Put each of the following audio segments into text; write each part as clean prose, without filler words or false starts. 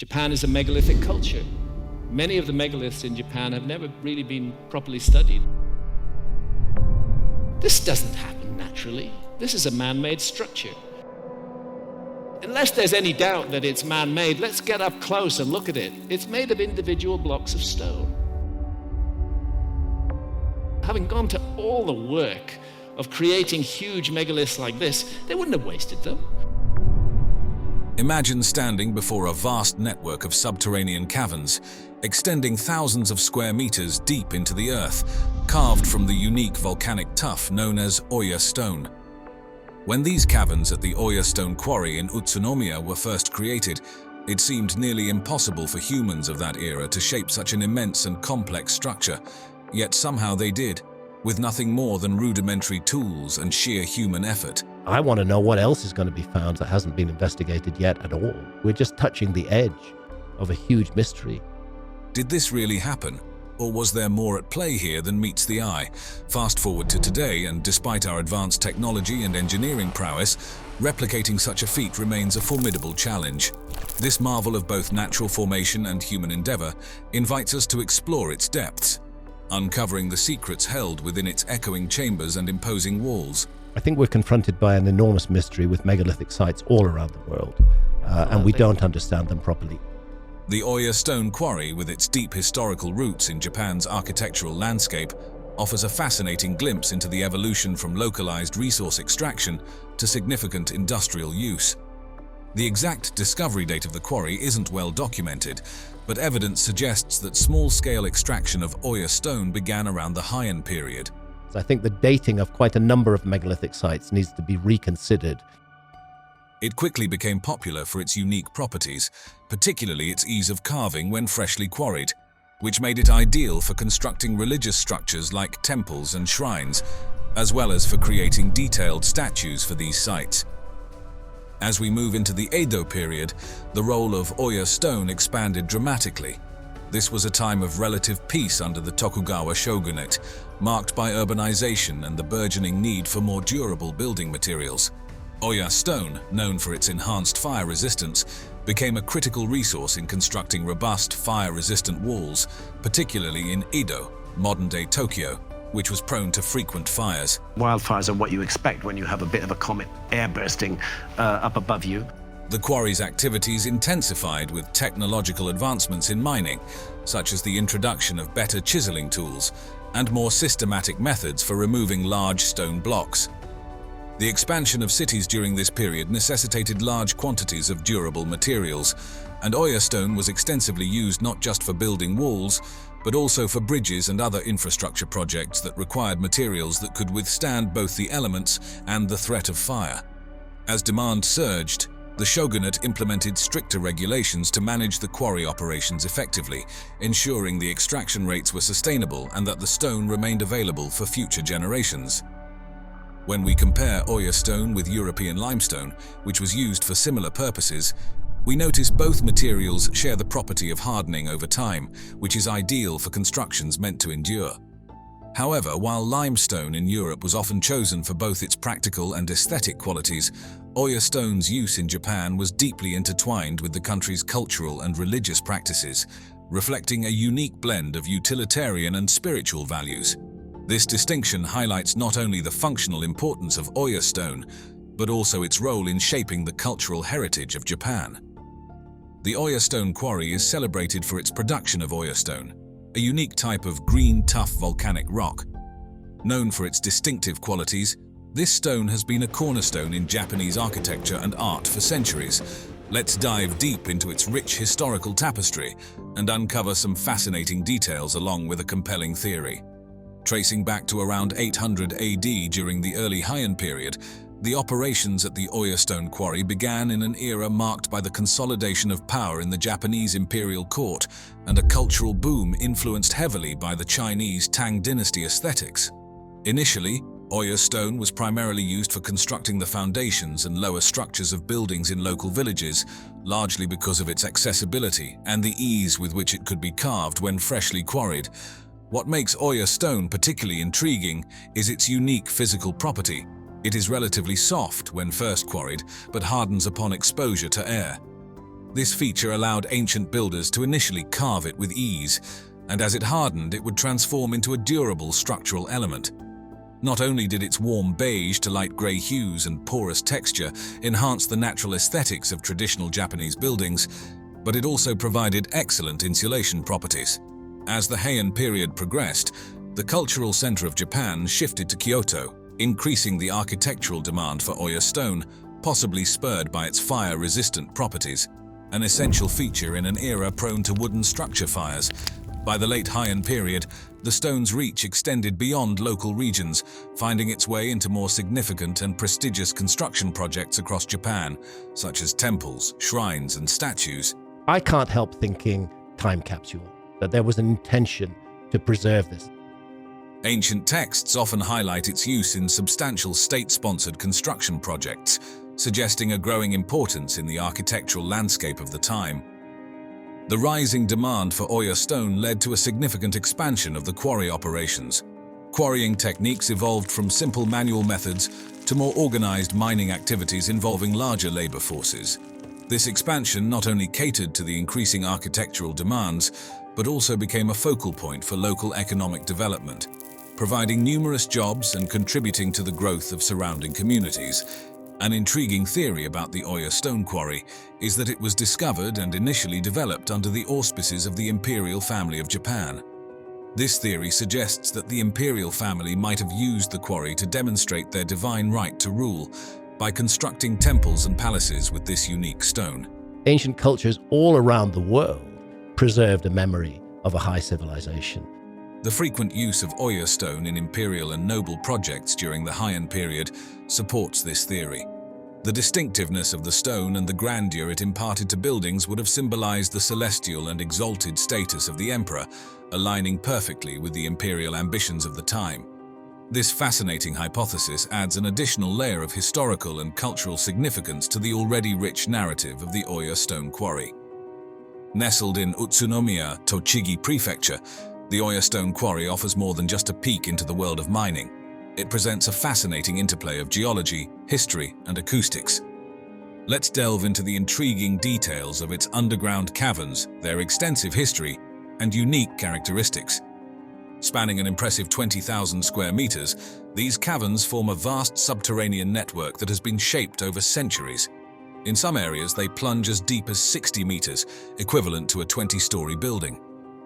Japan is a megalithic culture. Many of the megaliths in Japan have never really been properly studied. This doesn't happen naturally. This is a man-made structure. Unless there's any doubt that it's man-made, let's get up close and look at it. It's made of individual blocks of stone. Having gone to all the work of creating huge megaliths like this, they wouldn't have wasted them. Imagine standing before a vast network of subterranean caverns, extending thousands of square meters deep into the earth, carved from the unique volcanic tuff known as Oya Stone. When these caverns at the Oya Stone Quarry in Utsunomiya were first created, it seemed nearly impossible for humans of that era to shape such an immense and complex structure, yet somehow they did, with nothing more than rudimentary tools and sheer human effort. I want to know what else is going to be found that hasn't been investigated yet at all. We're just touching the edge of a huge mystery. Did this really happen? Or was there more at play here than meets the eye? Fast forward to today, and despite our advanced technology and engineering prowess, replicating such a feat remains a formidable challenge. This marvel of both natural formation and human endeavor invites us to explore its depths, uncovering the secrets held within its echoing chambers and imposing walls. I think we're confronted by an enormous mystery with megalithic sites all around the world, and we don't understand them properly. The Oya Stone Quarry, with its deep historical roots in Japan's architectural landscape, offers a fascinating glimpse into the evolution from localized resource extraction to significant industrial use. The exact discovery date of the quarry isn't well documented, but evidence suggests that small-scale extraction of Oya stone began around the Heian period. I think the dating of quite a number of megalithic sites needs to be reconsidered. It quickly became popular for its unique properties, particularly its ease of carving when freshly quarried, which made it ideal for constructing religious structures like temples and shrines, as well as for creating detailed statues for these sites. As we move into the Edo period, the role of Oya stone expanded dramatically. This was a time of relative peace under the Tokugawa shogunate, marked by urbanization and the burgeoning need for more durable building materials. Oya stone, known for its enhanced fire resistance, became a critical resource in constructing robust, fire-resistant walls, particularly in Edo, modern-day Tokyo, which was prone to frequent fires. Wildfires are what you expect when you have a bit of a comet air bursting up above you. The quarry's activities intensified with technological advancements in mining, such as the introduction of better chiseling tools and more systematic methods for removing large stone blocks. The expansion of cities during this period necessitated large quantities of durable materials, and Oya stone was extensively used not just for building walls, but also for bridges and other infrastructure projects that required materials that could withstand both the elements and the threat of fire. As demand surged, the shogunate implemented stricter regulations to manage the quarry operations effectively, ensuring the extraction rates were sustainable and that the stone remained available for future generations. When we compare Oya stone with European limestone, which was used for similar purposes, we notice both materials share the property of hardening over time, which is ideal for constructions meant to endure. However, while limestone in Europe was often chosen for both its practical and aesthetic qualities, Oya stone's use in Japan was deeply intertwined with the country's cultural and religious practices, reflecting a unique blend of utilitarian and spiritual values. This distinction highlights not only the functional importance of Oya stone, but also its role in shaping the cultural heritage of Japan. The Oya Stone Quarry is celebrated for its production of Oya stone, a unique type of green, tough volcanic rock. Known for its distinctive qualities, this stone has been a cornerstone in Japanese architecture and art for centuries. Let's dive deep into its rich historical tapestry and uncover some fascinating details along with a compelling theory. Tracing back to around 800 AD during the early Heian period, the operations at the Oya Stone Quarry began in an era marked by the consolidation of power in the Japanese imperial court and a cultural boom influenced heavily by the Chinese Tang dynasty aesthetics. Initially, Oya stone was primarily used for constructing the foundations and lower structures of buildings in local villages, largely because of its accessibility and the ease with which it could be carved when freshly quarried. What makes Oya stone particularly intriguing is its unique physical property. It is relatively soft when first quarried, but hardens upon exposure to air. This feature allowed ancient builders to initially carve it with ease, and as it hardened, it would transform into a durable structural element. Not only did its warm beige to light grey hues and porous texture enhance the natural aesthetics of traditional Japanese buildings, but it also provided excellent insulation properties. As the Heian period progressed, the cultural center of Japan shifted to Kyoto, increasing the architectural demand for Oya stone, possibly spurred by its fire-resistant properties, an essential feature in an era prone to wooden structure fires. By the late Heian period, the stone's reach extended beyond local regions, finding its way into more significant and prestigious construction projects across Japan, such as temples, shrines, and statues. I can't help thinking time capsule, that there was an intention to preserve this. Ancient texts often highlight its use in substantial state-sponsored construction projects, suggesting a growing importance in the architectural landscape of the time. The rising demand for Oya stone led to a significant expansion of the quarry operations. Quarrying techniques evolved from simple manual methods to more organized mining activities involving larger labor forces. This expansion not only catered to the increasing architectural demands, but also became a focal point for local economic development, providing numerous jobs and contributing to the growth of surrounding communities. An intriguing theory about the Oya Stone Quarry is that it was discovered and initially developed under the auspices of the imperial family of Japan. This theory suggests that the imperial family might have used the quarry to demonstrate their divine right to rule by constructing temples and palaces with this unique stone. Ancient cultures all around the world preserved a memory of a high civilization. The frequent use of Oya stone in imperial and noble projects during the Heian period supports this theory. The distinctiveness of the stone and the grandeur it imparted to buildings would have symbolized the celestial and exalted status of the emperor, aligning perfectly with the imperial ambitions of the time. This fascinating hypothesis adds an additional layer of historical and cultural significance to the already rich narrative of the Oya Stone Quarry. Nestled in Utsunomiya, Tochigi Prefecture, the Oya Stone Quarry offers more than just a peek into the world of mining. It presents a fascinating interplay of geology, history, and acoustics. Let's delve into the intriguing details of its underground caverns, their extensive history, and unique characteristics. Spanning an impressive 20,000 square meters, these caverns form a vast subterranean network that has been shaped over centuries. In some areas, they plunge as deep as 60 meters, equivalent to a 20-story building.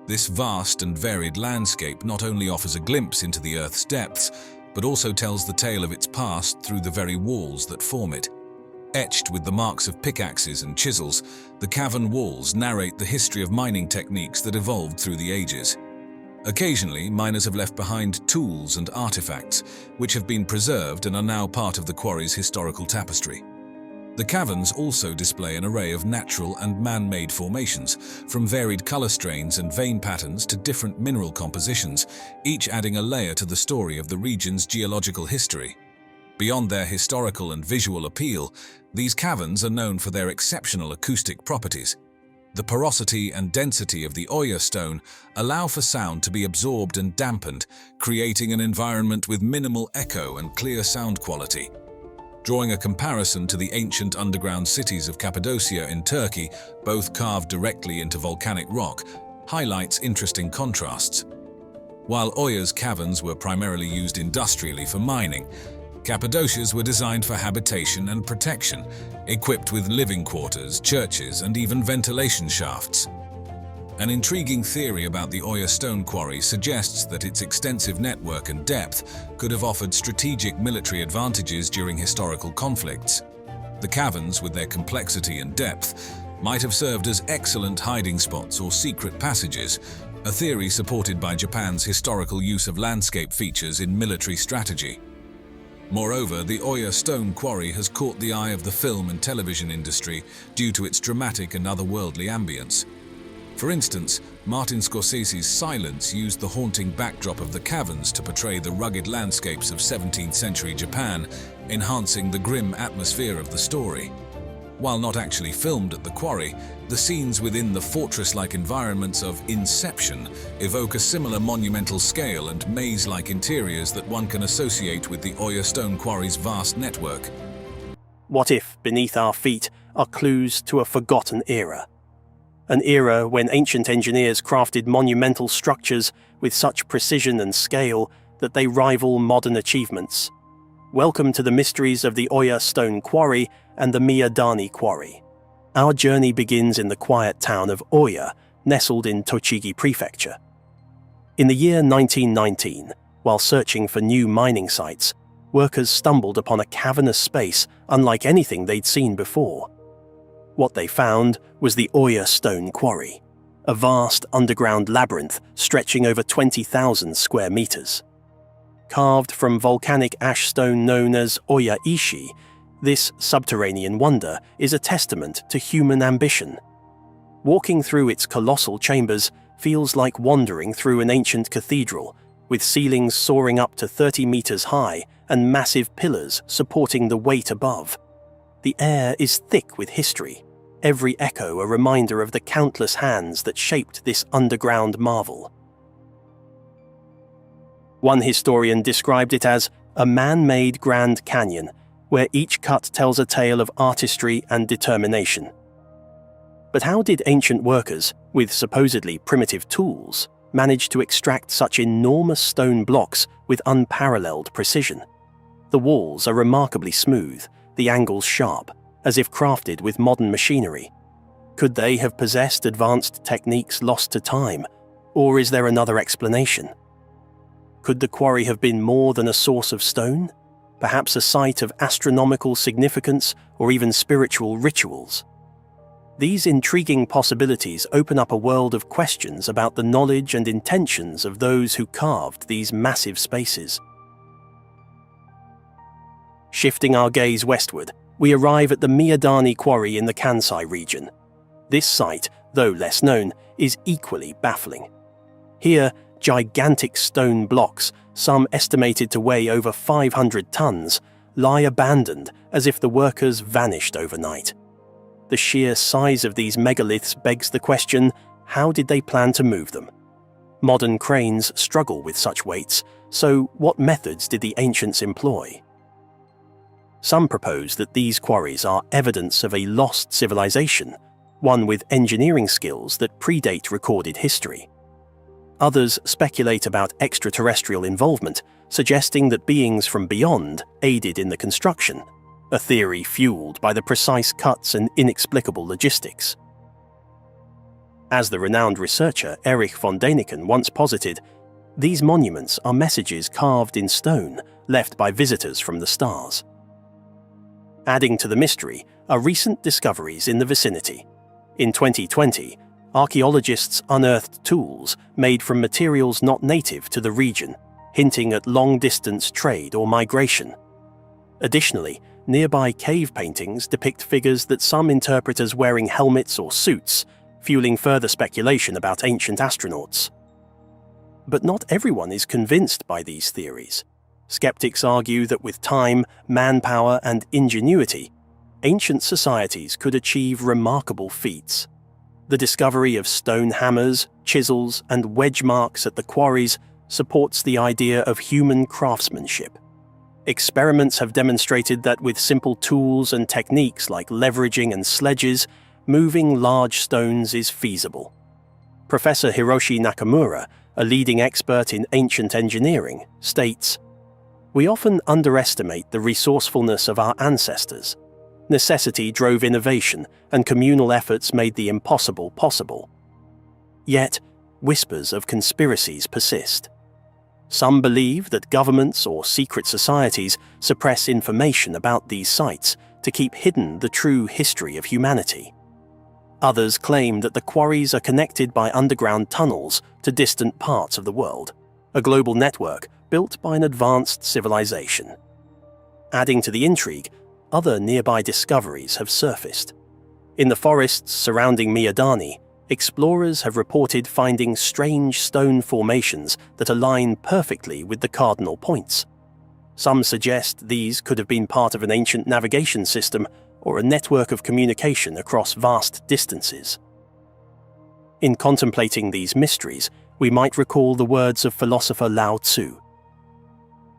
This vast and varied landscape not only offers a glimpse into the Earth's depths, but also tells the tale of its past through the very walls that form it. Etched with the marks of pickaxes and chisels, the cavern walls narrate the history of mining techniques that evolved through the ages. Occasionally, miners have left behind tools and artifacts, which have been preserved and are now part of the quarry's historical tapestry. The caverns also display an array of natural and man-made formations, from varied color strains and vein patterns to different mineral compositions, each adding a layer to the story of the region's geological history. Beyond their historical and visual appeal, these caverns are known for their exceptional acoustic properties. The porosity and density of the Oya stone allow for sound to be absorbed and dampened, creating an environment with minimal echo and clear sound quality. Drawing a comparison to the ancient underground cities of Cappadocia in Turkey, both carved directly into volcanic rock, highlights interesting contrasts. While Oya's caverns were primarily used industrially for mining, Cappadocia's were designed for habitation and protection, equipped with living quarters, churches, and even ventilation shafts. An intriguing theory about the Oya Stone Quarry suggests that its extensive network and depth could have offered strategic military advantages during historical conflicts. The caverns, with their complexity and depth, might have served as excellent hiding spots or secret passages, a theory supported by Japan's historical use of landscape features in military strategy. Moreover, the Oya Stone Quarry has caught the eye of the film and television industry due to its dramatic and otherworldly ambience. For instance, Martin Scorsese's Silence used the haunting backdrop of the caverns to portray the rugged landscapes of 17th century Japan, enhancing the grim atmosphere of the story. While not actually filmed at the quarry, the scenes within the fortress-like environments of Inception evoke a similar monumental scale and maze-like interiors that one can associate with the Oya Stone Quarry's vast network. What if, beneath our feet, are clues to a forgotten era. An era when ancient engineers crafted monumental structures with such precision and scale that they rival modern achievements. Welcome to the mysteries of the Oya Stone Quarry and the Miyadani Quarry. Our journey begins in the quiet town of Oya, nestled in Tochigi Prefecture. In the year 1919, while searching for new mining sites, workers stumbled upon a cavernous space unlike anything they'd seen before. What they found was the Oya Stone Quarry, a vast underground labyrinth stretching over 20,000 square meters. Carved from volcanic ash stone known as Oya Ishi, this subterranean wonder is a testament to human ambition. Walking through its colossal chambers feels like wandering through an ancient cathedral, with ceilings soaring up to 30 meters high and massive pillars supporting the weight above. The air is thick with history, every echo a reminder of the countless hands that shaped this underground marvel. One historian described it as a man-made Grand Canyon, where each cut tells a tale of artistry and determination. But how did ancient workers, with supposedly primitive tools, manage to extract such enormous stone blocks with unparalleled precision? The walls are remarkably smooth, the angles sharp, as if crafted with modern machinery. Could they have possessed advanced techniques lost to time, or is there another explanation? Could the quarry have been more than a source of stone? Perhaps a site of astronomical significance or even spiritual rituals? These intriguing possibilities open up a world of questions about the knowledge and intentions of those who carved these massive spaces. Shifting our gaze westward, we arrive at the Miyadani Quarry in the Kansai region. This site, though less known, is equally baffling. Here, gigantic stone blocks, some estimated to weigh over 500 tons, lie abandoned as if the workers vanished overnight. The sheer size of these megaliths begs the question, how did they plan to move them? Modern cranes struggle with such weights, so what methods did the ancients employ? Some propose that these quarries are evidence of a lost civilization, one with engineering skills that predate recorded history. Others speculate about extraterrestrial involvement, suggesting that beings from beyond aided in the construction, a theory fueled by the precise cuts and inexplicable logistics. As the renowned researcher Erich von Däniken once posited, these monuments are messages carved in stone left by visitors from the stars. Adding to the mystery are recent discoveries in the vicinity. In 2020, archaeologists unearthed tools made from materials not native to the region, hinting at long-distance trade or migration. Additionally, nearby cave paintings depict figures that some interpret as wearing helmets or suits, fueling further speculation about ancient astronauts. But not everyone is convinced by these theories. Skeptics argue that with time, manpower, and ingenuity, ancient societies could achieve remarkable feats. The discovery of stone hammers, chisels, and wedge marks at the quarries supports the idea of human craftsmanship. Experiments have demonstrated that with simple tools and techniques like leveraging and sledges, moving large stones is feasible. Professor Hiroshi Nakamura, a leading expert in ancient engineering, states, "We often underestimate the resourcefulness of our ancestors. Necessity drove innovation, and communal efforts made the impossible possible. Yet, whispers of conspiracies persist. Some believe that governments or secret societies suppress information about these sites to keep hidden the true history of humanity. Others claim that the quarries are connected by underground tunnels to distant parts of the world, a global network built by an advanced civilization." Adding to the intrigue, other nearby discoveries have surfaced. In the forests surrounding Miyadani, explorers have reported finding strange stone formations that align perfectly with the cardinal points. Some suggest these could have been part of an ancient navigation system or a network of communication across vast distances. In contemplating these mysteries, we might recall the words of philosopher Lao Tzu.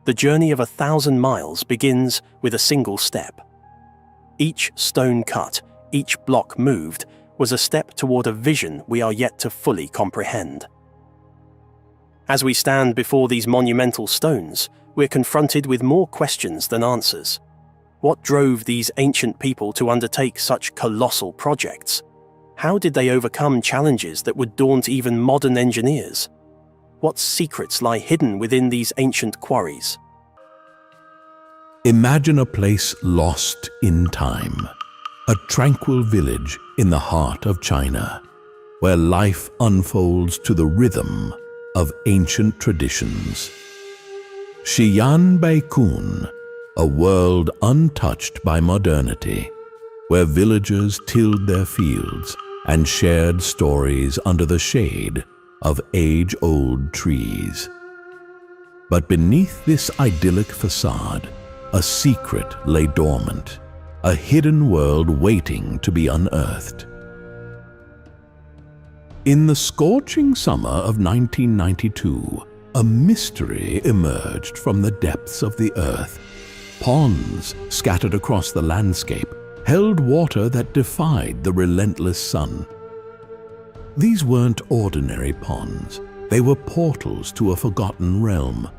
The journey of 1,000 miles begins with a single step. Each stone cut, each block moved, was a step toward a vision we are yet to fully comprehend. As we stand before these monumental stones, we're confronted with more questions than answers. What drove these ancient people to undertake such colossal projects? How did they overcome challenges that would daunt even modern engineers? What secrets lie hidden within these ancient quarries? Imagine a place lost in time, a tranquil village in the heart of China, where life unfolds to the rhythm of ancient traditions. Xi'anbaikun, a world untouched by modernity, where villagers tilled their fields and shared stories under the shade of age-old trees. But beneath this idyllic facade, a secret lay dormant, a hidden world waiting to be unearthed. In the scorching summer of 1992, a mystery emerged from the depths of the earth. Ponds scattered across the landscape held water that defied the relentless sun. These weren't ordinary ponds. They were portals to a forgotten realm.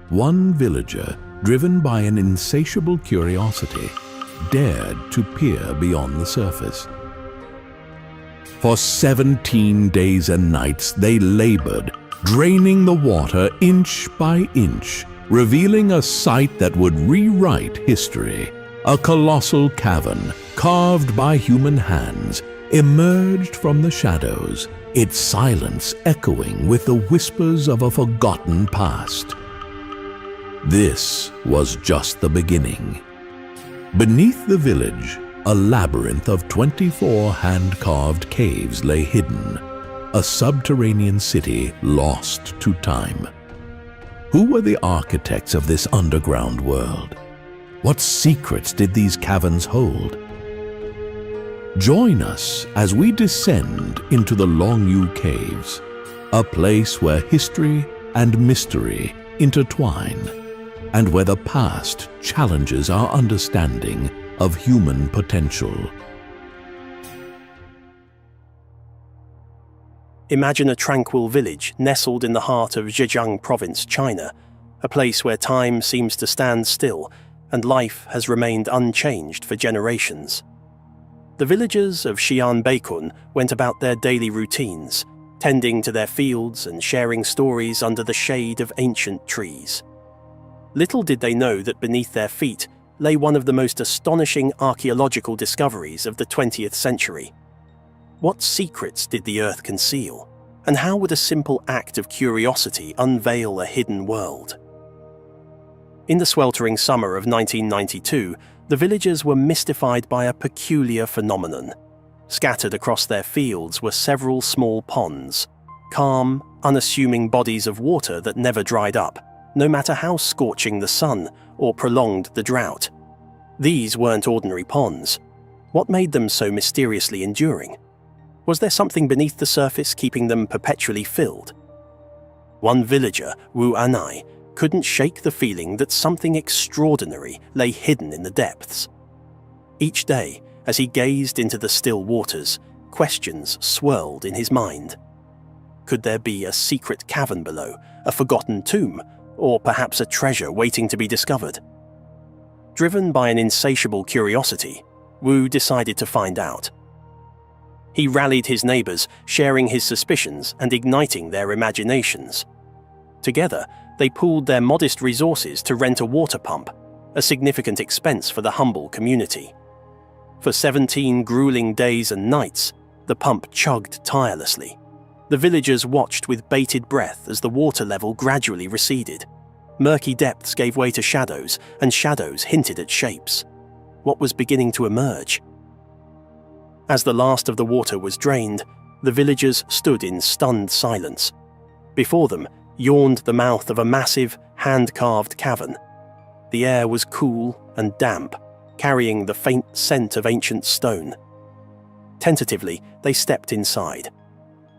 One villager, driven by an insatiable curiosity, dared to peer beyond the surface. For 17 days and nights they labored, draining the water inch by inch, revealing a sight that would rewrite history. A colossal cavern, carved by human hands, emerged from the shadows, its silence echoing with the whispers of a forgotten past. This was just the beginning. Beneath the village, a labyrinth of 24 hand-carved caves lay hidden, a subterranean city lost to time. Who were the architects of this underground world? What secrets did these caverns hold? Join us as we descend into the Longyou Caves, a place where history and mystery intertwine, and where the past challenges our understanding of human potential. Imagine a tranquil village nestled in the heart of Zhejiang Province, China, a place where time seems to stand still and life has remained unchanged for generations. The villagers of Xi'anbaikun went about their daily routines, tending to their fields and sharing stories under the shade of ancient trees. Little did they know that beneath their feet lay one of the most astonishing archaeological discoveries of the 20th century. What secrets did the earth conceal? And how would a simple act of curiosity unveil a hidden world? In the sweltering summer of 1992, the villagers were mystified by a peculiar phenomenon. Scattered across their fields were several small ponds, calm, unassuming bodies of water that never dried up, no matter how scorching the sun or prolonged the drought. These weren't ordinary ponds. What made them so mysteriously enduring? Was there something beneath the surface keeping them perpetually filled? One villager, Wu Anai, couldn't shake the feeling that something extraordinary lay hidden in the depths. Each day, as he gazed into the still waters, questions swirled in his mind. Could there be a secret cavern below, a forgotten tomb, or perhaps a treasure waiting to be discovered? Driven by an insatiable curiosity, Wu decided to find out. He rallied his neighbors, sharing his suspicions and igniting their imaginations. Together, they pooled their modest resources to rent a water pump, a significant expense for the humble community. For 17 grueling days and nights, the pump chugged tirelessly. The villagers watched with bated breath as the water level gradually receded. Murky depths gave way to shadows, and shadows hinted at shapes. What was beginning to emerge? As the last of the water was drained, the villagers stood in stunned silence. Before them yawned the mouth of a massive, hand-carved cavern. The air was cool and damp, carrying the faint scent of ancient stone. Tentatively, they stepped inside.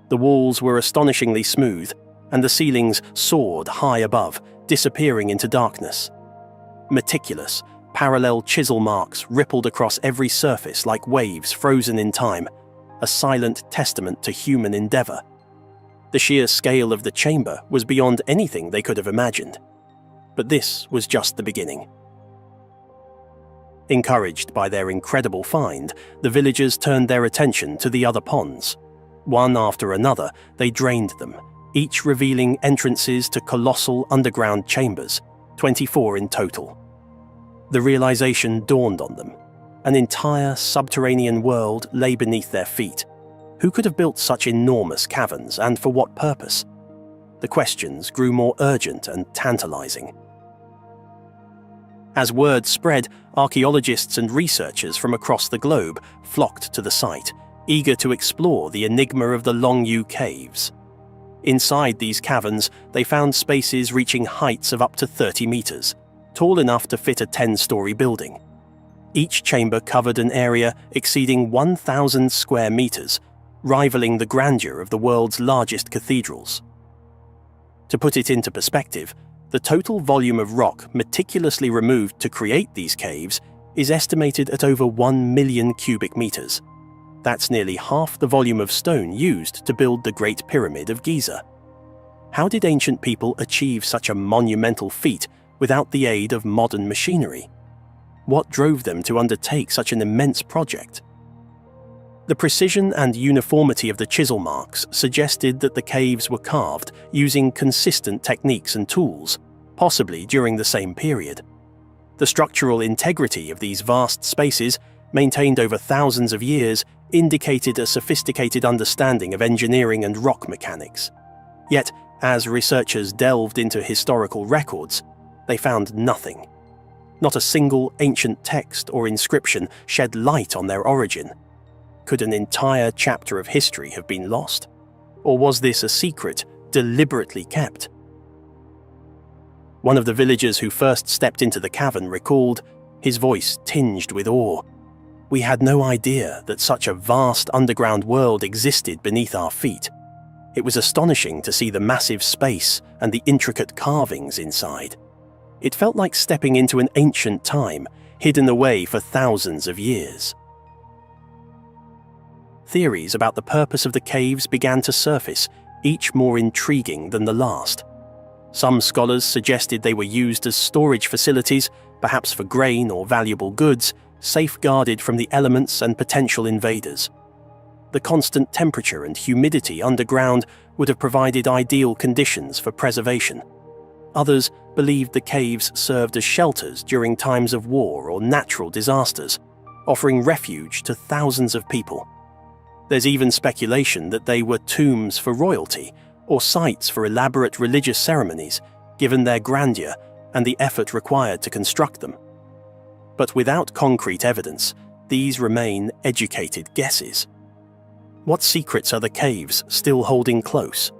The walls were astonishingly smooth, and the ceilings soared high above, disappearing into darkness. Meticulous, Parallel chisel marks rippled across every surface like waves frozen in time, a silent testament to human endeavor. The sheer scale of the chamber was beyond anything they could have imagined. But this was just the beginning. Encouraged by their incredible find, the villagers turned their attention to the other ponds. One after another, they drained them, each revealing entrances to colossal underground chambers, 24 in total. The realization dawned on them. An entire subterranean world lay beneath their feet. Who could have built such enormous caverns, and for what purpose? The questions grew more urgent and tantalizing. As word spread, archaeologists and researchers from across the globe flocked to the site, eager to explore the enigma of the Longyou Caves. Inside these caverns, they found spaces reaching heights of up to 30 meters, tall enough to fit a 10-story building. Each chamber covered an area exceeding 1,000 square meters, rivaling the grandeur of the world's largest cathedrals. To put it into perspective, the total volume of rock meticulously removed to create these caves is estimated at over 1 million cubic meters. That's nearly half the volume of stone used to build the Great Pyramid of Giza. How did ancient people achieve such a monumental feat without the aid of modern machinery? What drove them to undertake such an immense project? The precision and uniformity of the chisel marks suggested that the caves were carved using consistent techniques and tools, possibly during the same period. The structural integrity of these vast spaces, maintained over thousands of years, indicated a sophisticated understanding of engineering and rock mechanics. Yet, as researchers delved into historical records, they found nothing. Not a single ancient text or inscription shed light on their origin. Could an entire chapter of history have been lost? Or was this a secret deliberately kept? One of the villagers who first stepped into the cavern recalled, his voice tinged with awe. "We had no idea that such a vast underground world existed beneath our feet. It was astonishing to see the massive space and the intricate carvings inside. It felt like stepping into an ancient time, hidden away for thousands of years." Theories about the purpose of the caves began to surface, each more intriguing than the last. Some scholars suggested they were used as storage facilities, perhaps for grain or valuable goods, safeguarded from the elements and potential invaders. The constant temperature and humidity underground would have provided ideal conditions for preservation. Others believed the caves served as shelters during times of war or natural disasters, offering refuge to thousands of people. There's even speculation that they were tombs for royalty or sites for elaborate religious ceremonies, given their grandeur and the effort required to construct them. But without concrete evidence, these remain educated guesses. What secrets are the caves still holding close?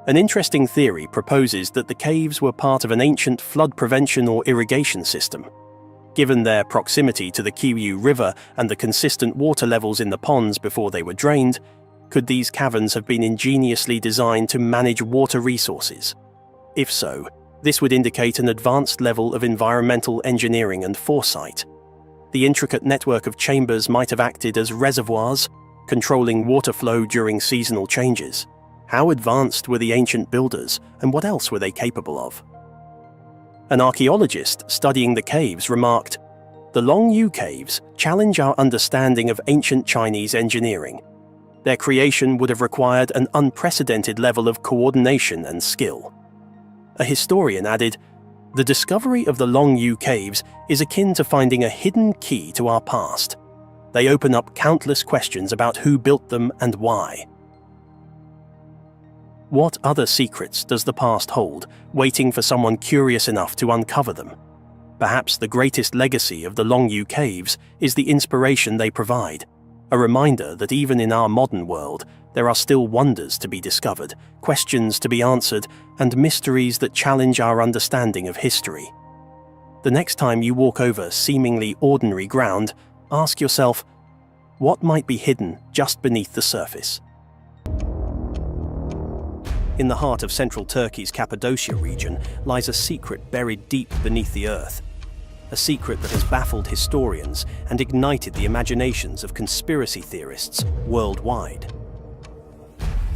An interesting theory proposes that the caves were part of an ancient flood prevention or irrigation system. Given their proximity to the Kiyu River and the consistent water levels in the ponds before they were drained, could these caverns have been ingeniously designed to manage water resources? If so, this would indicate an advanced level of environmental engineering and foresight. The intricate network of chambers might have acted as reservoirs, controlling water flow during seasonal changes. How advanced were the ancient builders, and what else were they capable of? An archaeologist studying the caves remarked, "The Longyou Caves challenge our understanding of ancient Chinese engineering. Their creation would have required an unprecedented level of coordination and skill." A historian added, "The discovery of the Longyou Caves is akin to finding a hidden key to our past. They open up countless questions about who built them and why." What other secrets does the past hold, waiting for someone curious enough to uncover them? Perhaps the greatest legacy of the Longyou Caves is the inspiration they provide, a reminder that even in our modern world, there are still wonders to be discovered, questions to be answered, and mysteries that challenge our understanding of history. The next time you walk over seemingly ordinary ground, ask yourself, what might be hidden just beneath the surface? In the heart of central Turkey's Cappadocia region lies a secret buried deep beneath the earth. A secret that has baffled historians and ignited the imaginations of conspiracy theorists worldwide.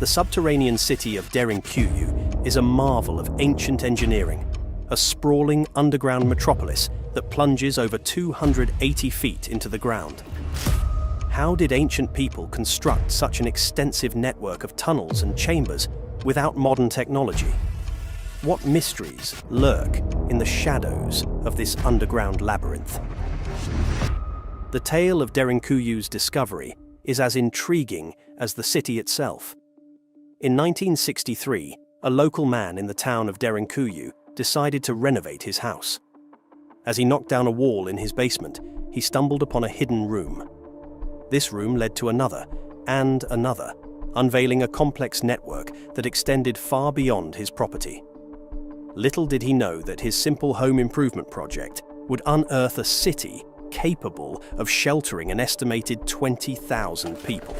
The subterranean city of Derinkuyu is a marvel of ancient engineering, a sprawling underground metropolis that plunges over 280 feet into the ground. How did ancient people construct such an extensive network of tunnels and chambers without modern technology? What mysteries lurk in the shadows of this underground labyrinth? The tale of Derinkuyu's discovery is as intriguing as the city itself. In 1963, a local man in the town of Derinkuyu decided to renovate his house. As he knocked down a wall in his basement, he stumbled upon a hidden room. This room led to another and another, unveiling a complex network that extended far beyond his property. Little did he know that his simple home improvement project would unearth a city capable of sheltering an estimated 20,000 people.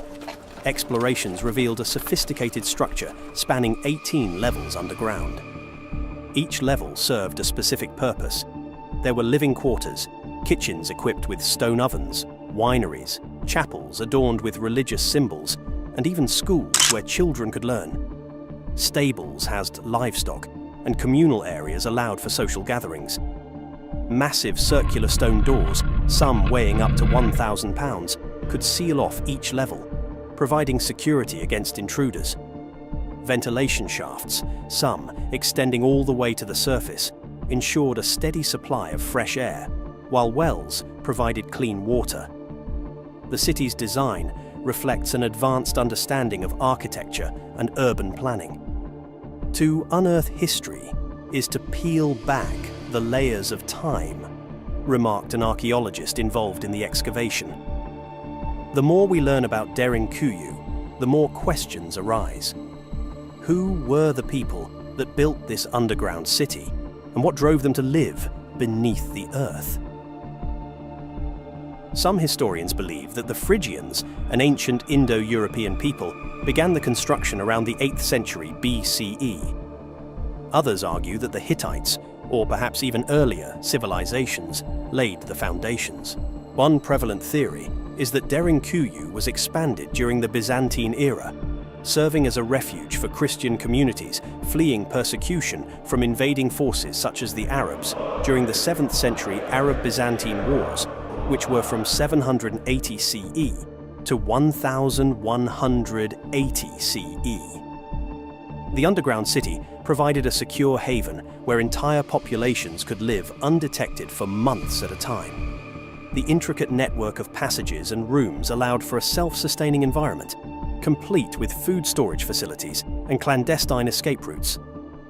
Explorations revealed a sophisticated structure spanning 18 levels underground. Each level served a specific purpose. There were living quarters, kitchens equipped with stone ovens, wineries, chapels adorned with religious symbols, and even schools where children could learn. Stables housed livestock, and communal areas allowed for social gatherings. Massive circular stone doors, some weighing up to 1,000 pounds, could seal off each level, providing security against intruders. Ventilation shafts, some extending all the way to the surface, ensured a steady supply of fresh air, while wells provided clean water. The city's design reflects an advanced understanding of architecture and urban planning. To unearth history is to peel back the layers of time, remarked an archaeologist involved in the excavation. The more we learn about Derinkuyu, the more questions arise. Who were the people that built this underground city, and what drove them to live beneath the earth? Some historians believe that the Phrygians, an ancient Indo-European people, began the construction around the 8th century BCE. Others argue that the Hittites, or perhaps even earlier civilizations, laid the foundations. One prevalent theory is that Derinkuyu was expanded during the Byzantine era, serving as a refuge for Christian communities fleeing persecution from invading forces such as the Arabs during the 7th century Arab-Byzantine Wars, which were from 780 CE to 1180 CE. The underground city provided a secure haven where entire populations could live undetected for months at a time. The intricate network of passages and rooms allowed for a self-sustaining environment, complete with food storage facilities and clandestine escape routes.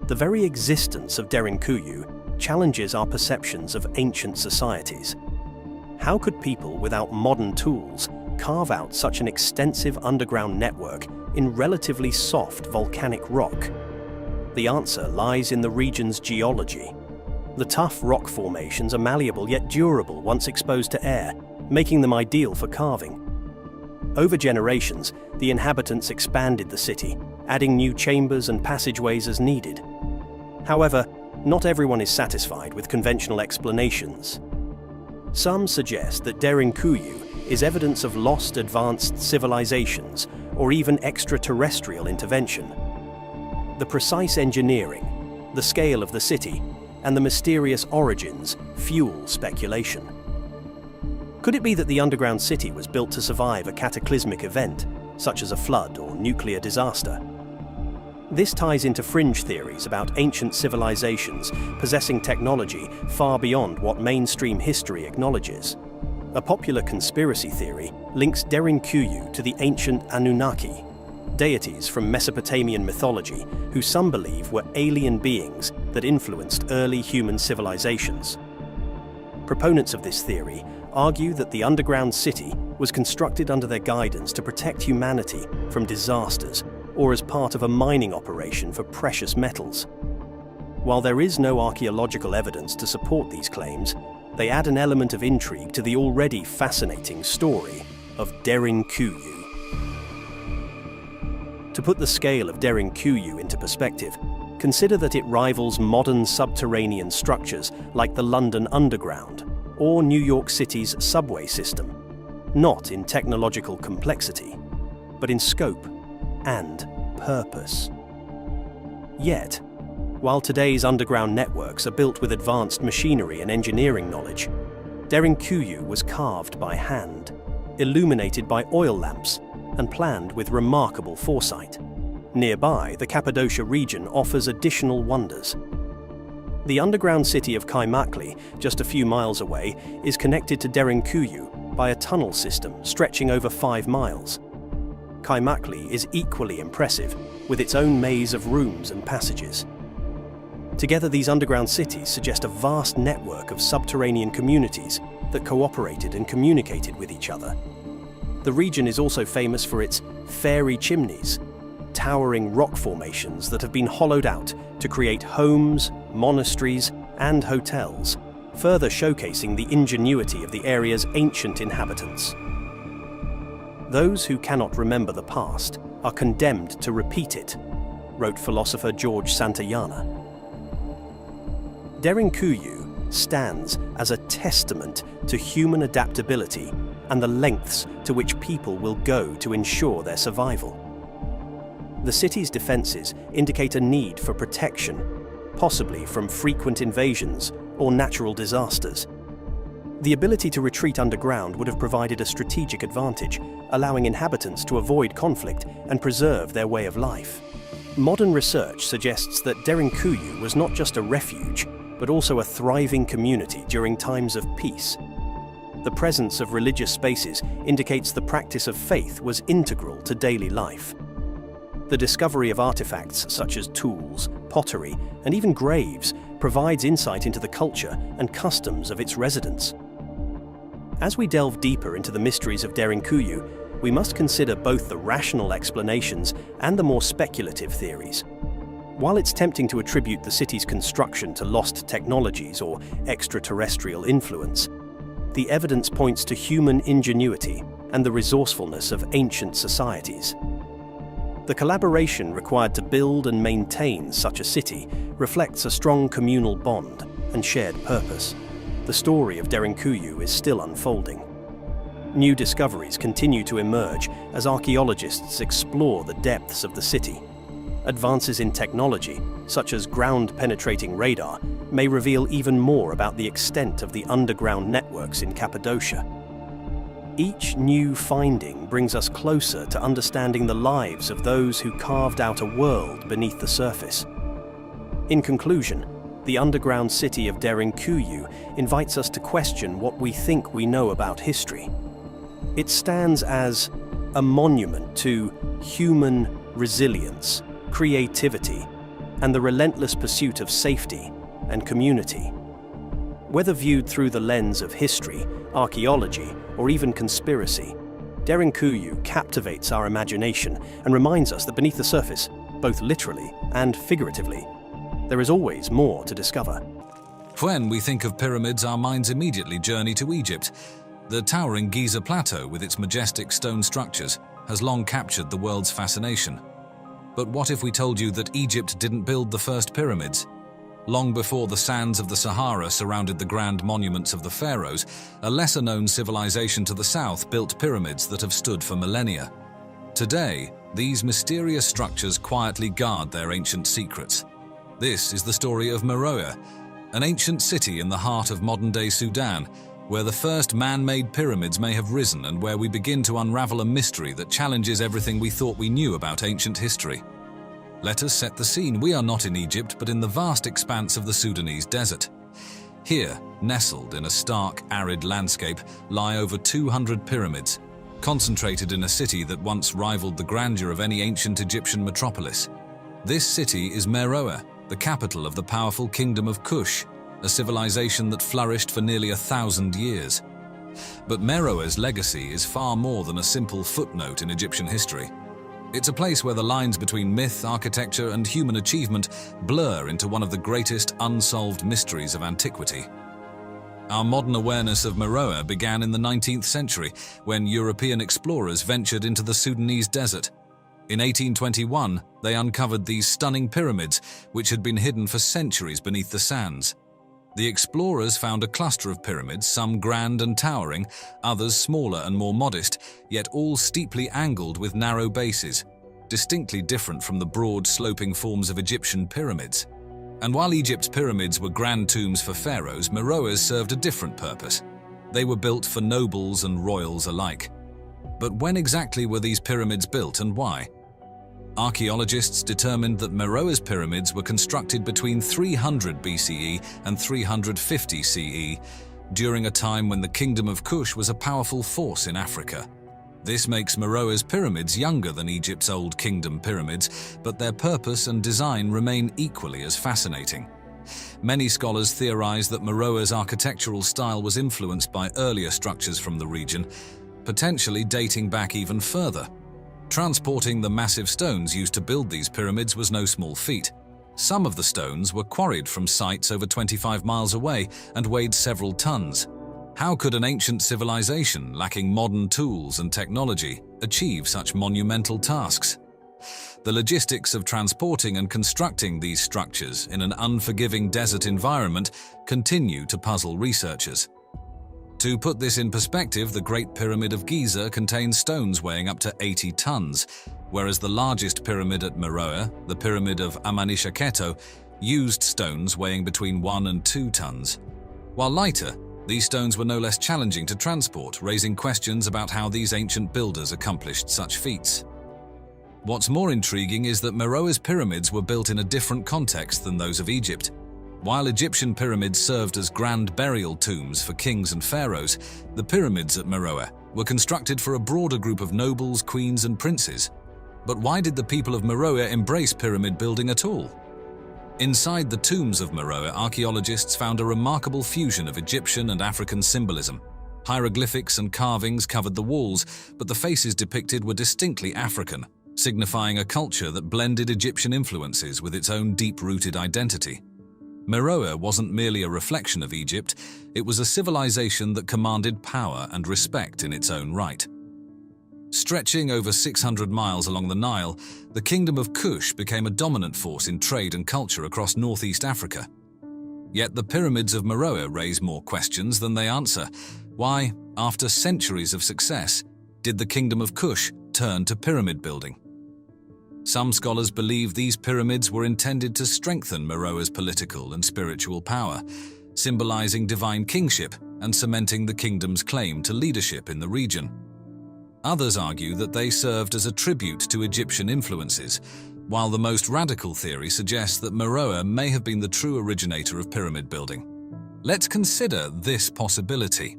The very existence of Derinkuyu challenges our perceptions of ancient societies. How could people without modern tools carve out such an extensive underground network in relatively soft volcanic rock? The answer lies in the region's geology. The tough rock formations are malleable yet durable once exposed to air, making them ideal for carving. Over generations, the inhabitants expanded the city, adding new chambers and passageways as needed. However, not everyone is satisfied with conventional explanations. Some suggest that Derinkuyu is evidence of lost advanced civilizations or even extraterrestrial intervention. The precise engineering, the scale of the city, and the mysterious origins fuel speculation. Could it be that the underground city was built to survive a cataclysmic event, such as a flood or nuclear disaster? This ties into fringe theories about ancient civilizations possessing technology far beyond what mainstream history acknowledges. A popular conspiracy theory links Derinkuyu to the ancient Anunnaki, deities from Mesopotamian mythology who some believe were alien beings that influenced early human civilizations. Proponents of this theory argue that the underground city was constructed under their guidance to protect humanity from disasters or as part of a mining operation for precious metals. While there is no archaeological evidence to support these claims, they add an element of intrigue to the already fascinating story of Derinkuyu. To put the scale of Derinkuyu into perspective, consider that it rivals modern subterranean structures like the London Underground or New York City's subway system, not in technological complexity, but in scope and purpose. Yet, while today's underground networks are built with advanced machinery and engineering knowledge, Derinkuyu was carved by hand, illuminated by oil lamps, and planned with remarkable foresight. Nearby, the Cappadocia region offers additional wonders. The underground city of Kaimakli, just a few miles away, is connected to Derinkuyu by a tunnel system stretching over 5 miles. Kaimakli is equally impressive, with its own maze of rooms and passages. Together, these underground cities suggest a vast network of subterranean communities that cooperated and communicated with each other. The region is also famous for its fairy chimneys, towering rock formations that have been hollowed out to create homes, monasteries, and hotels, further showcasing the ingenuity of the area's ancient inhabitants. Those who cannot remember the past are condemned to repeat it, wrote philosopher George Santayana. Derinkuyu stands as a testament to human adaptability and the lengths to which people will go to ensure their survival. The city's defences indicate a need for protection, possibly from frequent invasions or natural disasters. The ability to retreat underground would have provided a strategic advantage, allowing inhabitants to avoid conflict and preserve their way of life. Modern research suggests that Derinkuyu was not just a refuge, but also a thriving community during times of peace. The presence of religious spaces indicates the practice of faith was integral to daily life. The discovery of artifacts such as tools, pottery, and even graves provides insight into the culture and customs of its residents. As we delve deeper into the mysteries of Derinkuyu, we must consider both the rational explanations and the more speculative theories. While it's tempting to attribute the city's construction to lost technologies or extraterrestrial influence, the evidence points to human ingenuity and the resourcefulness of ancient societies. The collaboration required to build and maintain such a city reflects a strong communal bond and shared purpose. The story of Derinkuyu is still unfolding. New discoveries continue to emerge as archaeologists explore the depths of the city. Advances in technology, such as ground-penetrating radar, may reveal even more about the extent of the underground networks in Cappadocia. Each new finding brings us closer to understanding the lives of those who carved out a world beneath the surface. In conclusion, the underground city of Derinkuyu invites us to question what we think we know about history. It stands as a monument to human resilience, creativity, and the relentless pursuit of safety and community. Whether viewed through the lens of history, archaeology, or even conspiracy, Derinkuyu captivates our imagination and reminds us that beneath the surface, both literally and figuratively, there is always more to discover. When we think of pyramids, our minds immediately journey to Egypt. The towering Giza Plateau, with its majestic stone structures, has long captured the world's fascination. But what if we told you that Egypt didn't build the first pyramids? Long before the sands of the Sahara surrounded the grand monuments of the pharaohs, a lesser-known civilization to the south built pyramids that have stood for millennia. Today, these mysterious structures quietly guard their ancient secrets. This is the story of Meroe, an ancient city in the heart of modern-day Sudan, where the first man-made pyramids may have risen and where we begin to unravel a mystery that challenges everything we thought we knew about ancient history. Let us set the scene. We are not in Egypt, but in the vast expanse of the Sudanese desert. Here, nestled in a stark, arid landscape, lie over 200 pyramids, concentrated in a city that once rivaled the grandeur of any ancient Egyptian metropolis. This city is Meroe, the capital of the powerful kingdom of Kush, a civilization that flourished for nearly 1,000 years. But Meroe's legacy is far more than a simple footnote in Egyptian history. It's a place where the lines between myth, architecture, and human achievement blur into one of the greatest unsolved mysteries of antiquity. Our modern awareness of Meroe began in the 19th century, when European explorers ventured into the Sudanese desert. In 1821, they uncovered these stunning pyramids, which had been hidden for centuries beneath the sands. The explorers found a cluster of pyramids, some grand and towering, others smaller and more modest, yet all steeply angled with narrow bases, distinctly different from the broad, sloping forms of Egyptian pyramids. And while Egypt's pyramids were grand tombs for pharaohs, Meroe's served a different purpose. They were built for nobles and royals alike. But when exactly were these pyramids built and why? Archaeologists determined that Meroe's pyramids were constructed between 300 BCE and 350 CE, during a time when the Kingdom of Kush was a powerful force in Africa. This makes Meroe's pyramids younger than Egypt's Old Kingdom pyramids, but their purpose and design remain equally as fascinating. Many scholars theorize that Meroe's architectural style was influenced by earlier structures from the region, potentially dating back even further. Transporting the massive stones used to build these pyramids was no small feat. Some of the stones were quarried from sites over 25 miles away and weighed several tons. How could an ancient civilization lacking modern tools and technology achieve such monumental tasks? The logistics of transporting and constructing these structures in an unforgiving desert environment continue to puzzle researchers. To put this in perspective, the Great Pyramid of Giza contains stones weighing up to 80 tons, whereas the largest pyramid at Meroe, the Pyramid of Amenishaketo, used stones weighing between 1 and 2 tons. While lighter, these stones were no less challenging to transport, raising questions about how these ancient builders accomplished such feats. What's more intriguing is that Meroe's pyramids were built in a different context than those of Egypt. While Egyptian pyramids served as grand burial tombs for kings and pharaohs, the pyramids at Meroe were constructed for a broader group of nobles, queens, and princes. But why did the people of Meroe embrace pyramid building at all? Inside the tombs of Meroe, archaeologists found a remarkable fusion of Egyptian and African symbolism. Hieroglyphics and carvings covered the walls, but the faces depicted were distinctly African, signifying a culture that blended Egyptian influences with its own deep-rooted identity. Meroe wasn't merely a reflection of Egypt, it was a civilization that commanded power and respect in its own right. Stretching over 600 miles along the Nile, the Kingdom of Kush became a dominant force in trade and culture across northeast Africa. Yet the pyramids of Meroe raise more questions than they answer. Why, after centuries of success, did the Kingdom of Kush turn to pyramid building? Some scholars believe these pyramids were intended to strengthen Meroe's political and spiritual power, symbolizing divine kingship and cementing the kingdom's claim to leadership in the region. Others argue that they served as a tribute to Egyptian influences, while the most radical theory suggests that Meroe may have been the true originator of pyramid building. Let's consider this possibility.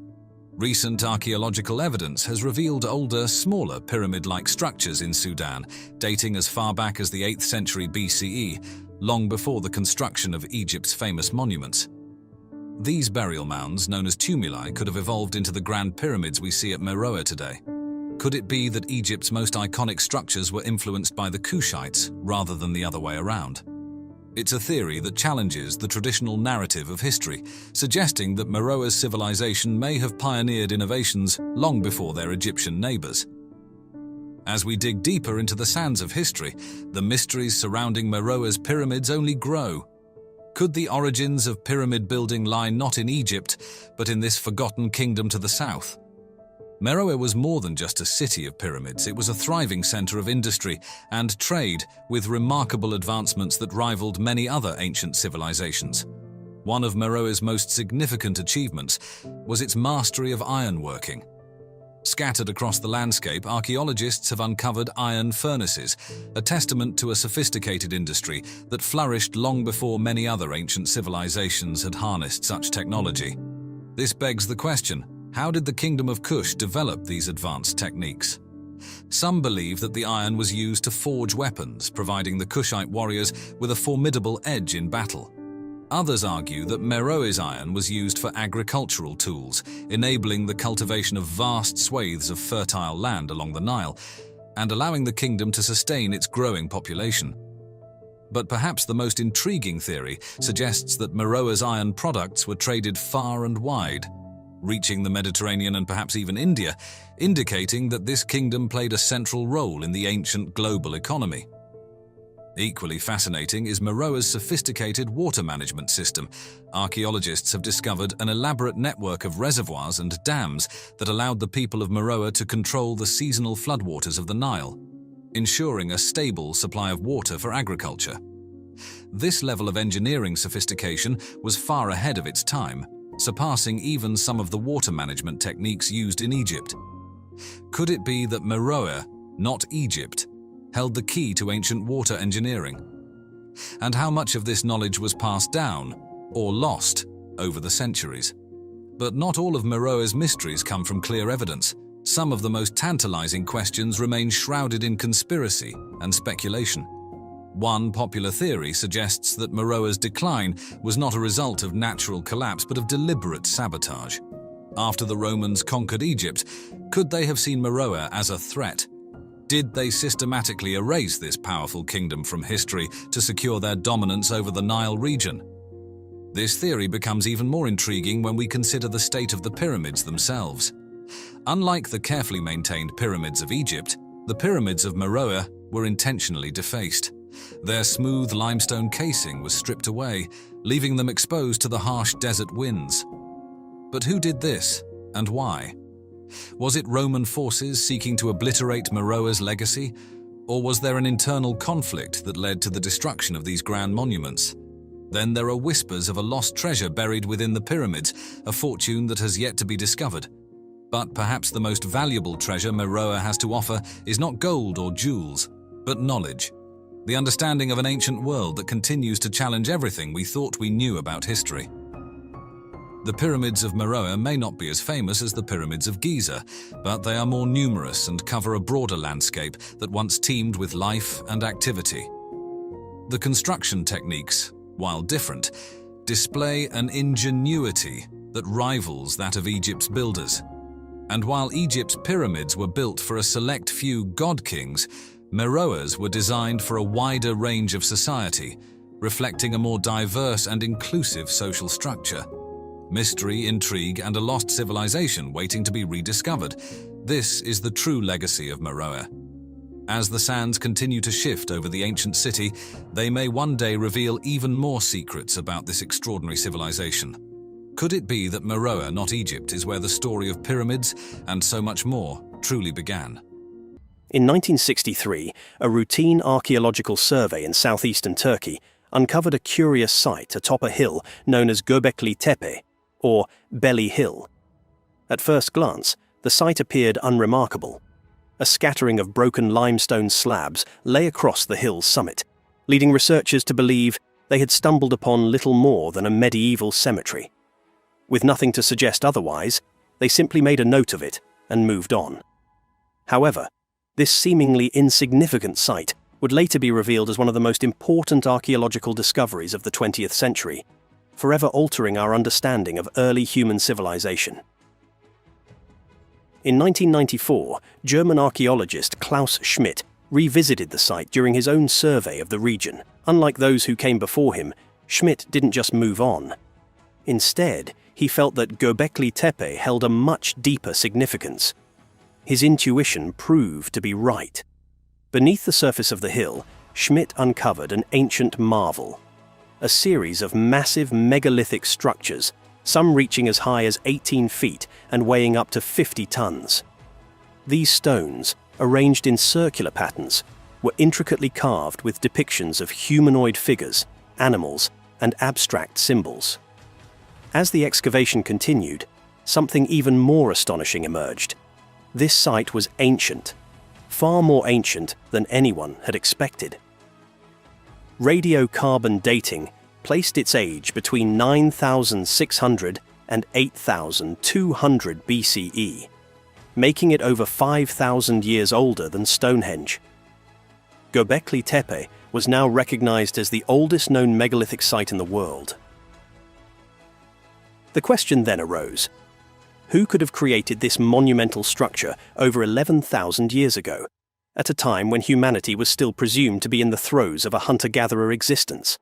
Recent archaeological evidence has revealed older, smaller pyramid-like structures in Sudan, dating as far back as the 8th century BCE, long before the construction of Egypt's famous monuments. These burial mounds, known as tumuli, could have evolved into the grand pyramids we see at Meroe today. Could it be that Egypt's most iconic structures were influenced by the Kushites rather than the other way around? It's a theory that challenges the traditional narrative of history, suggesting that Meroe's civilization may have pioneered innovations long before their Egyptian neighbors. As we dig deeper into the sands of history, the mysteries surrounding Meroe's pyramids only grow. Could the origins of pyramid building lie not in Egypt, but in this forgotten kingdom to the south? Meroe was more than just a city of pyramids, it was a thriving center of industry and trade with remarkable advancements that rivaled many other ancient civilizations. One of Meroe's most significant achievements was its mastery of ironworking. Scattered across the landscape, archaeologists have uncovered iron furnaces, a testament to a sophisticated industry that flourished long before many other ancient civilizations had harnessed such technology. This begs the question, how did the Kingdom of Kush develop these advanced techniques? Some believe that the iron was used to forge weapons, providing the Kushite warriors with a formidable edge in battle. Others argue that Meroe's iron was used for agricultural tools, enabling the cultivation of vast swathes of fertile land along the Nile, and allowing the kingdom to sustain its growing population. But perhaps the most intriguing theory suggests that Meroe's iron products were traded far and wide. reaching the Mediterranean and perhaps even India, indicating that this kingdom played a central role in the ancient global economy. Equally fascinating is Meroe's sophisticated water management system. Archaeologists have discovered an elaborate network of reservoirs and dams that allowed the people of Meroe to control the seasonal floodwaters of the Nile, ensuring a stable supply of water for agriculture. This level of engineering sophistication was far ahead of its time, surpassing even some of the water management techniques used in Egypt. Could it be that Meroe, not Egypt, held the key to ancient water engineering? And how much of this knowledge was passed down, or lost, over the centuries? But not all of Meroe's mysteries come from clear evidence. Some of the most tantalizing questions remain shrouded in conspiracy and speculation. One popular theory suggests that Meroe's decline was not a result of natural collapse but of deliberate sabotage. After the Romans conquered Egypt, could they have seen Meroe as a threat? Did they systematically erase this powerful kingdom from history to secure their dominance over the Nile region? This theory becomes even more intriguing when we consider the state of the pyramids themselves. Unlike the carefully maintained pyramids of Egypt, the pyramids of Meroe were intentionally defaced. Their smooth limestone casing was stripped away, leaving them exposed to the harsh desert winds. But who did this, and why? Was it Roman forces seeking to obliterate Meroe's legacy, or was there an internal conflict that led to the destruction of these grand monuments? Then there are whispers of a lost treasure buried within the pyramids, a fortune that has yet to be discovered. But perhaps the most valuable treasure Meroe has to offer is not gold or jewels, but knowledge. The understanding of an ancient world that continues to challenge everything we thought we knew about history. The pyramids of Meroe may not be as famous as the pyramids of Giza, but they are more numerous and cover a broader landscape that once teemed with life and activity. The construction techniques, while different, display an ingenuity that rivals that of Egypt's builders. And while Egypt's pyramids were built for a select few god-kings, Meroe's were designed for a wider range of society, reflecting a more diverse and inclusive social structure. Mystery, intrigue, and a lost civilization waiting to be rediscovered. This is the true legacy of Meroe. As the sands continue to shift over the ancient city, they may one day reveal even more secrets about this extraordinary civilization. Could it be that Meroe, not Egypt, is where the story of pyramids and so much more truly began? In 1963, a routine archaeological survey in southeastern Turkey uncovered a curious site atop a hill known as Gobekli Tepe, or Belly Hill. At first glance, the site appeared unremarkable. A scattering of broken limestone slabs lay across the hill's summit, leading researchers to believe they had stumbled upon little more than a medieval cemetery. With nothing to suggest otherwise, they simply made a note of it and moved on. However, this seemingly insignificant site would later be revealed as one of the most important archaeological discoveries of the 20th century, forever altering our understanding of early human civilization. In 1994, German archaeologist Klaus Schmidt revisited the site during his own survey of the region. Unlike those who came before him, Schmidt didn't just move on. Instead, he felt that Gobekli Tepe held a much deeper significance. His intuition proved to be right. Beneath the surface of the hill, Schmidt uncovered an ancient marvel. A series of massive megalithic structures, some reaching as high as 18 feet and weighing up to 50 tons. These stones, arranged in circular patterns, were intricately carved with depictions of humanoid figures, animals, and abstract symbols. As the excavation continued, something even more astonishing emerged. This site was ancient, far more ancient than anyone had expected. Radiocarbon dating placed its age between 9,600 and 8,200 BCE, making it over 5,000 years older than Stonehenge. Gobekli Tepe was now recognized as the oldest known megalithic site in the world. The question then arose: who could have created this monumental structure over 11,000 years ago, at a time when humanity was still presumed to be in the throes of a hunter-gatherer existence?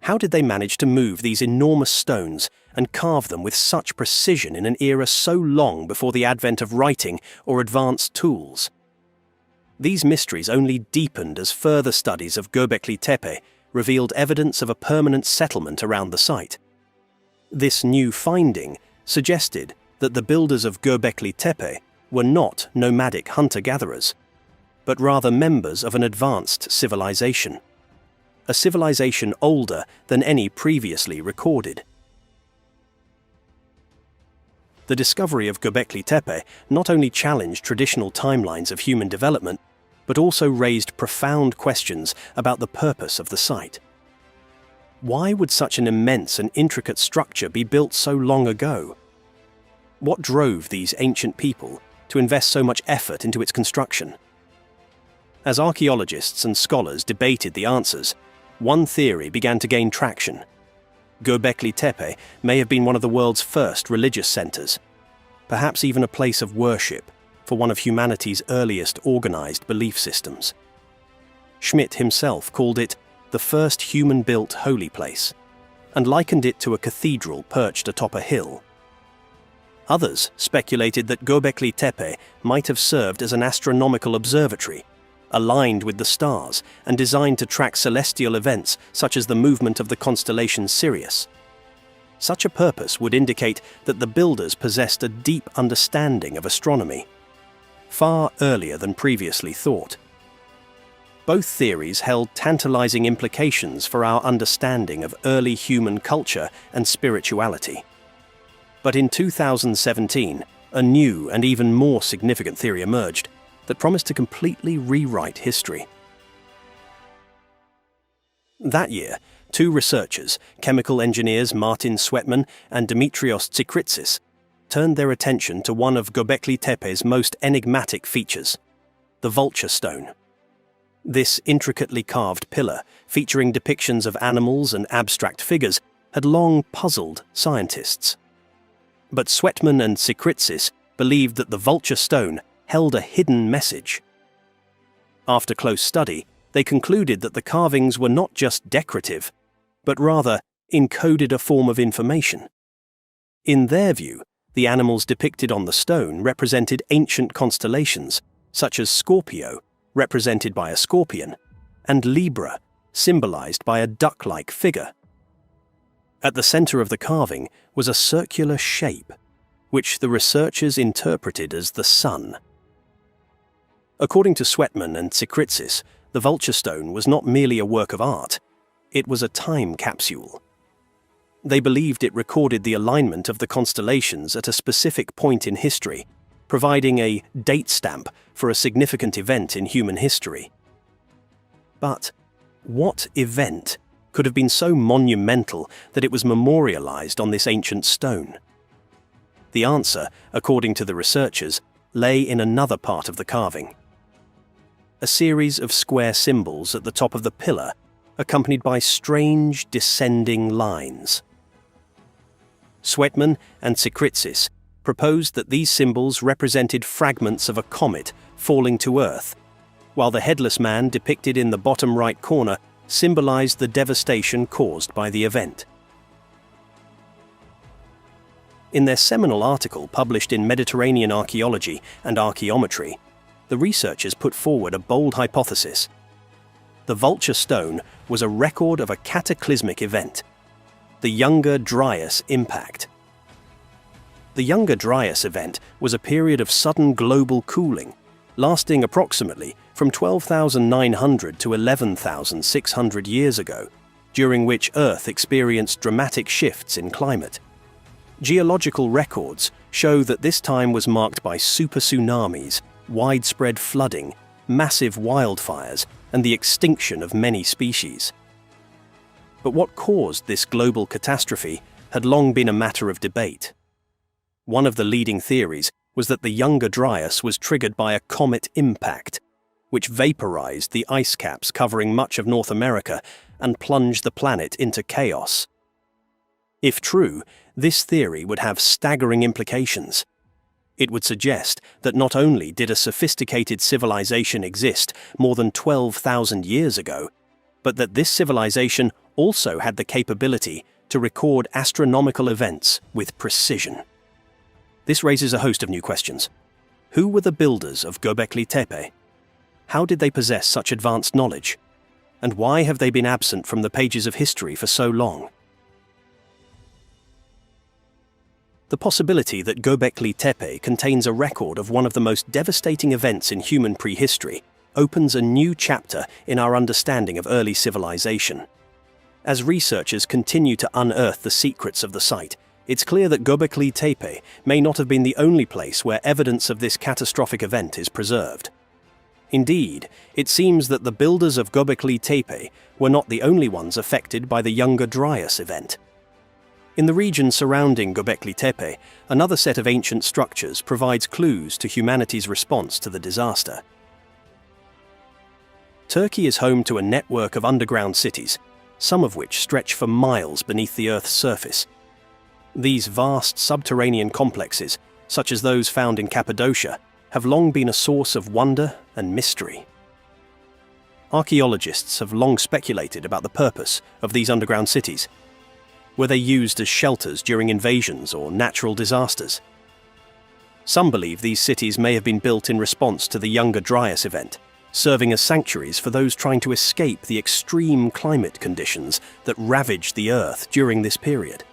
How did they manage to move these enormous stones and carve them with such precision in an era so long before the advent of writing or advanced tools? These mysteries only deepened as further studies of Gobekli Tepe revealed evidence of a permanent settlement around the site. This new finding suggested that the builders of Gobekli Tepe were not nomadic hunter-gatherers, but rather members of an advanced civilization. A civilization older than any previously recorded. The discovery of Gobekli Tepe not only challenged traditional timelines of human development, but also raised profound questions about the purpose of the site. Why would such an immense and intricate structure be built so long ago? What drove these ancient people to invest so much effort into its construction? As archaeologists and scholars debated the answers, one theory began to gain traction. Gobekli Tepe may have been one of the world's first religious centers, perhaps even a place of worship for one of humanity's earliest organized belief systems. Schmidt himself called it the first human-built holy place, and likened it to a cathedral perched atop a hill. Others speculated that Gobekli Tepe might have served as an astronomical observatory, aligned with the stars and designed to track celestial events such as the movement of the constellation Sirius. Such a purpose would indicate that the builders possessed a deep understanding of astronomy, far earlier than previously thought. Both theories held tantalizing implications for our understanding of early human culture and spirituality. But in 2017, a new and even more significant theory emerged that promised to completely rewrite history. That year, two researchers, chemical engineers Martin Sweatman and Dimitrios Tsikritsis, turned their attention to one of Gobekli Tepe's most enigmatic features, the vulture stone. This intricately carved pillar, featuring depictions of animals and abstract figures, had long puzzled scientists. But Sweatman and Tsikritsis believed that the vulture stone held a hidden message. After close study, they concluded that the carvings were not just decorative, but rather encoded a form of information. In their view, the animals depicted on the stone represented ancient constellations, such as Scorpio, represented by a scorpion, and Libra, symbolized by a duck-like figure. At the center of the carving was a circular shape, which the researchers interpreted as the sun. According to Sweatman and Tsikritsis, the vulture stone was not merely a work of art, it was a time capsule. They believed it recorded the alignment of the constellations at a specific point in history, providing a date stamp for a significant event in human history. But what event could have been so monumental that it was memorialized on this ancient stone? The answer, according to the researchers, lay in another part of the carving. A series of square symbols at the top of the pillar, accompanied by strange descending lines. Sweatman and Tsikritsis proposed that these symbols represented fragments of a comet falling to Earth, while the headless man depicted in the bottom right corner symbolized the devastation caused by the event. In their seminal article published in Mediterranean Archaeology and Archaeometry, the researchers put forward a bold hypothesis. The vulture stone was a record of a cataclysmic event, the Younger Dryas impact. The Younger Dryas event was a period of sudden global cooling, lasting approximately from 12,900 to 11,600 years ago, during which Earth experienced dramatic shifts in climate. Geological records show that this time was marked by super tsunamis, widespread flooding, massive wildfires, and the extinction of many species. But what caused this global catastrophe had long been a matter of debate. One of the leading theories was that the Younger Dryas was triggered by a comet impact, which vaporized the ice caps covering much of North America and plunged the planet into chaos. If true, this theory would have staggering implications. It would suggest that not only did a sophisticated civilization exist more than 12,000 years ago, but that this civilization also had the capability to record astronomical events with precision. This raises a host of new questions. Who were the builders of Gobekli Tepe? How did they possess such advanced knowledge? And why have they been absent from the pages of history for so long? The possibility that Gobekli Tepe contains a record of one of the most devastating events in human prehistory opens a new chapter in our understanding of early civilization. As researchers continue to unearth the secrets of the site, it's clear that Gobekli Tepe may not have been the only place where evidence of this catastrophic event is preserved. Indeed, it seems that the builders of Gobekli Tepe were not the only ones affected by the Younger Dryas event. In the region surrounding Gobekli Tepe, another set of ancient structures provides clues to humanity's response to the disaster. Turkey is home to a network of underground cities, some of which stretch for miles beneath the Earth's surface. These vast subterranean complexes, such as those found in Cappadocia, have long been a source of wonder and mystery. Archaeologists have long speculated about the purpose of these underground cities. Were they used as shelters during invasions or natural disasters? Some believe these cities may have been built in response to the Younger Dryas event, serving as sanctuaries for those trying to escape the extreme climate conditions that ravaged the Earth during this period.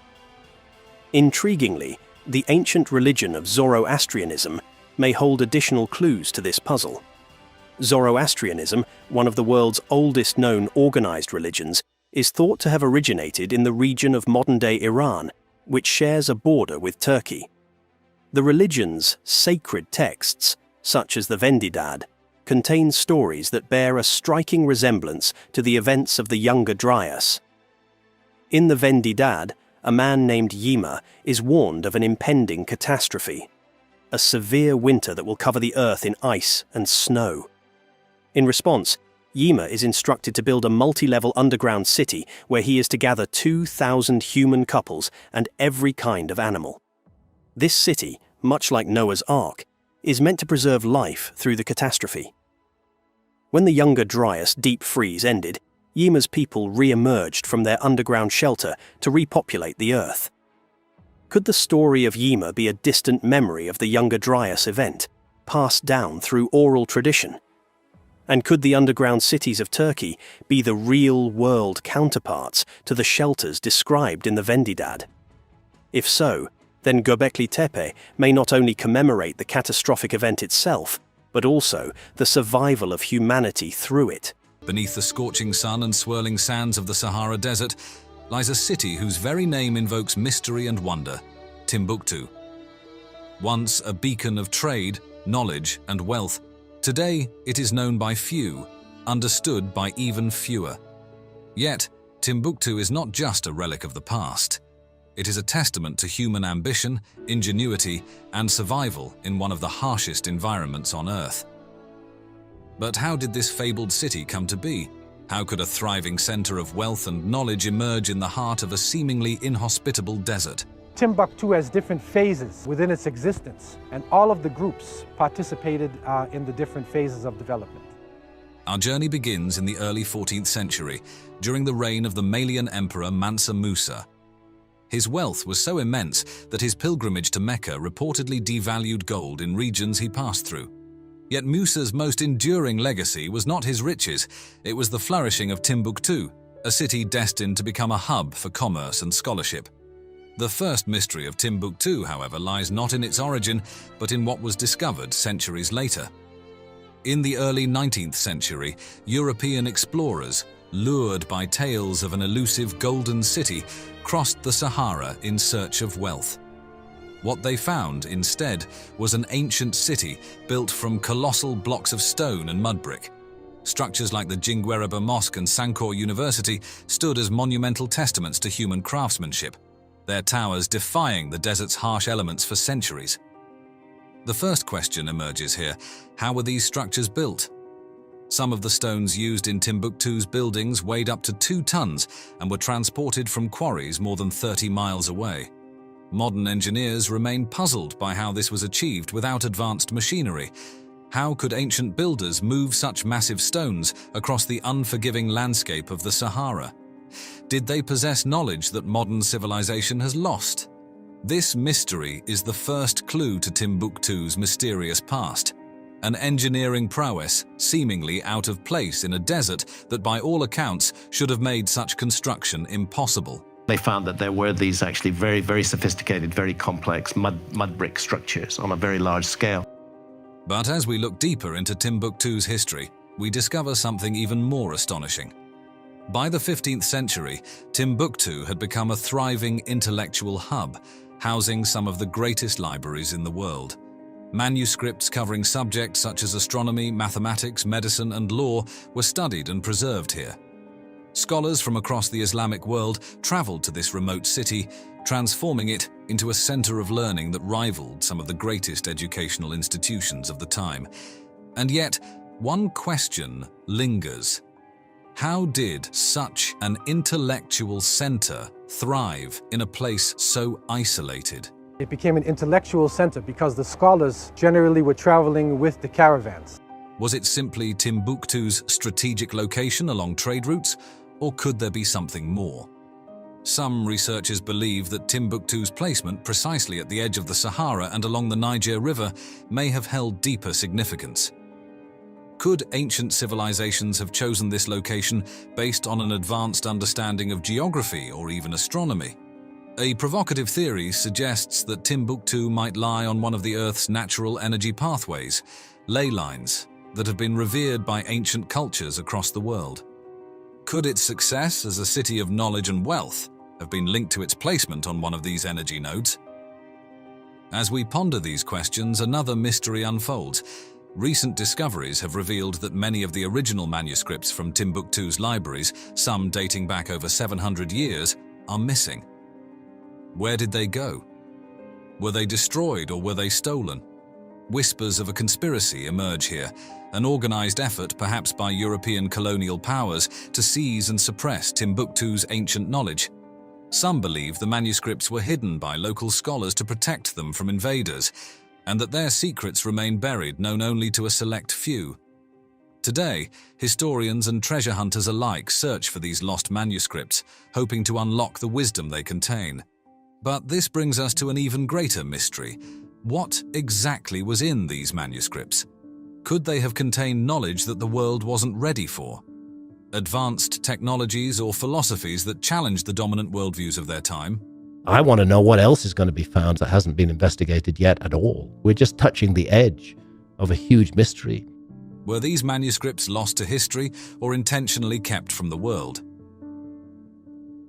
Intriguingly, the ancient religion of Zoroastrianism may hold additional clues to this puzzle. Zoroastrianism, one of the world's oldest known organized religions, is thought to have originated in the region of modern-day Iran, which shares a border with Turkey. The religion's sacred texts, such as the Vendidad, contain stories that bear a striking resemblance to the events of the Younger Dryas. In the Vendidad, a man named Yima is warned of an impending catastrophe, a severe winter that will cover the earth in ice and snow. In response, Yima is instructed to build a multi-level underground city where he is to gather 2,000 human couples and every kind of animal. This city, much like Noah's Ark, is meant to preserve life through the catastrophe. When the Younger Dryas deep freeze ended, Yima's people re-emerged from their underground shelter to repopulate the earth. Could the story of Yima be a distant memory of the Younger Dryas event, passed down through oral tradition? And could the underground cities of Turkey be the real-world counterparts to the shelters described in the Vendidad? If so, then Gobekli Tepe may not only commemorate the catastrophic event itself, but also the survival of humanity through it. Beneath the scorching sun and swirling sands of the Sahara Desert lies a city whose very name invokes mystery and wonder, Timbuktu. Once a beacon of trade, knowledge, and wealth, today it is known by few, understood by even fewer. Yet, Timbuktu is not just a relic of the past. It is a testament to human ambition, ingenuity, and survival in one of the harshest environments on Earth. But how did this fabled city come to be? How could a thriving center of wealth and knowledge emerge in the heart of a seemingly inhospitable desert? Timbuktu has different phases within its existence, and all of the groups participated in the different phases of development. Our journey begins in the early 14th century, during the reign of the Malian emperor Mansa Musa. His wealth was so immense that his pilgrimage to Mecca reportedly devalued gold in regions he passed through. Yet Musa's most enduring legacy was not his riches, it was the flourishing of Timbuktu, a city destined to become a hub for commerce and scholarship. The first mystery of Timbuktu, however, lies not in its origin, but in what was discovered centuries later. In the early 19th century, European explorers, lured by tales of an elusive golden city, crossed the Sahara in search of wealth. What they found, instead, was an ancient city built from colossal blocks of stone and mud brick. Structures like the Jingwereber Mosque and Sankore University stood as monumental testaments to human craftsmanship, their towers defying the desert's harsh elements for centuries. The first question emerges here: how were these structures built? Some of the stones used in Timbuktu's buildings weighed up to 2 tons and were transported from quarries more than 30 miles away. Modern engineers remain puzzled by how this was achieved without advanced machinery. How could ancient builders move such massive stones across the unforgiving landscape of the Sahara? Did they possess knowledge that modern civilization has lost? This mystery is the first clue to Timbuktu's mysterious past, an engineering prowess seemingly out of place in a desert that by all accounts should have made such construction impossible. They found that there were these actually very, very sophisticated, very complex mud brick structures on a very large scale. But as we look deeper into Timbuktu's history, we discover something even more astonishing. By the 15th century, Timbuktu had become a thriving intellectual hub, housing some of the greatest libraries in the world. Manuscripts covering subjects such as astronomy, mathematics, medicine, and law were studied and preserved here. Scholars from across the Islamic world traveled to this remote city, transforming it into a center of learning that rivaled some of the greatest educational institutions of the time. And yet, one question lingers. How did such an intellectual center thrive in a place so isolated? It became an intellectual center because the scholars generally were traveling with the caravans. Was it simply Timbuktu's strategic location along trade routes, or could there be something more? Some researchers believe that Timbuktu's placement precisely at the edge of the Sahara and along the Niger River may have held deeper significance. Could ancient civilizations have chosen this location based on an advanced understanding of geography or even astronomy? A provocative theory suggests that Timbuktu might lie on one of the Earth's natural energy pathways, ley lines, that have been revered by ancient cultures across the world. Could its success as a city of knowledge and wealth have been linked to its placement on one of these energy nodes? As we ponder these questions, another mystery unfolds. Recent discoveries have revealed that many of the original manuscripts from Timbuktu's libraries, some dating back over 700 years, are missing. Where did they go? Were they destroyed or were they stolen? Whispers of a conspiracy emerge here, an organized effort perhaps by European colonial powers to seize and suppress Timbuktu's ancient knowledge. Some believe the manuscripts were hidden by local scholars to protect them from invaders, and that their secrets remain buried, known only to a select few. Today, historians and treasure hunters alike search for these lost manuscripts, hoping to unlock the wisdom they contain. But this brings us to an even greater mystery. What exactly was in these manuscripts? Could they have contained knowledge that the world wasn't ready for? Advanced technologies or philosophies that challenged the dominant worldviews of their time? I want to know what else is going to be found that hasn't been investigated yet at all. We're just touching the edge of a huge mystery. Were these manuscripts lost to history or intentionally kept from the world?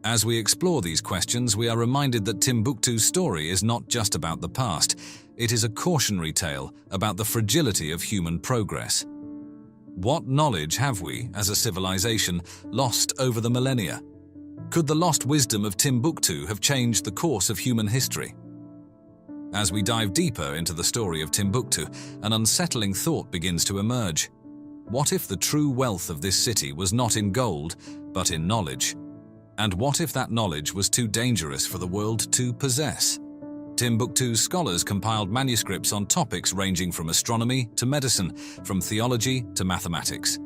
As we explore these questions, we are reminded that Timbuktu's story is not just about the past. It is a cautionary tale about the fragility of human progress. What knowledge have we, as a civilization, lost over the millennia? Could the lost wisdom of Timbuktu have changed the course of human history? As we dive deeper into the story of Timbuktu, an unsettling thought begins to emerge. What if the true wealth of this city was not in gold, but in knowledge? And what if that knowledge was too dangerous for the world to possess? Timbuktu's scholars compiled manuscripts on topics ranging from astronomy to medicine, from theology to mathematics.